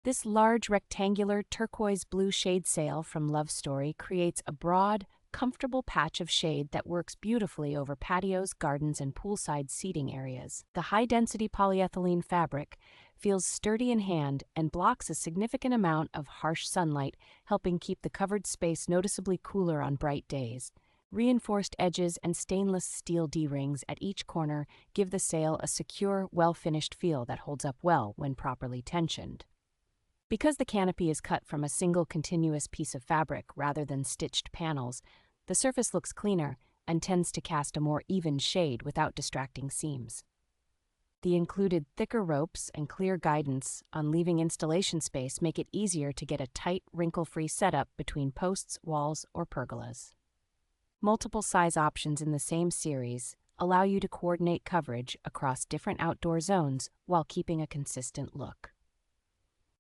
This large rectangular turquoise blue shade sail from Love Story creates a broad, comfortable patch of shade that works beautifully over patios, gardens, and poolside seating areas. The high-density polyethylene fabric feels sturdy in hand and blocks a significant amount of harsh sunlight, helping keep the covered space noticeably cooler on bright days. Reinforced edges and stainless steel D-rings at each corner give the sail a secure, well-finished feel that holds up well when properly tensioned. Because the canopy is cut from a single continuous piece of fabric rather than stitched panels, the surface looks cleaner and tends to cast a more even shade without distracting seams. The included thicker ropes and clear guidance on leaving installation space make it easier to get a tight, wrinkle-free setup between posts, walls, or pergolas. Multiple size options in the same series allow you to coordinate coverage across different outdoor zones while keeping a consistent look.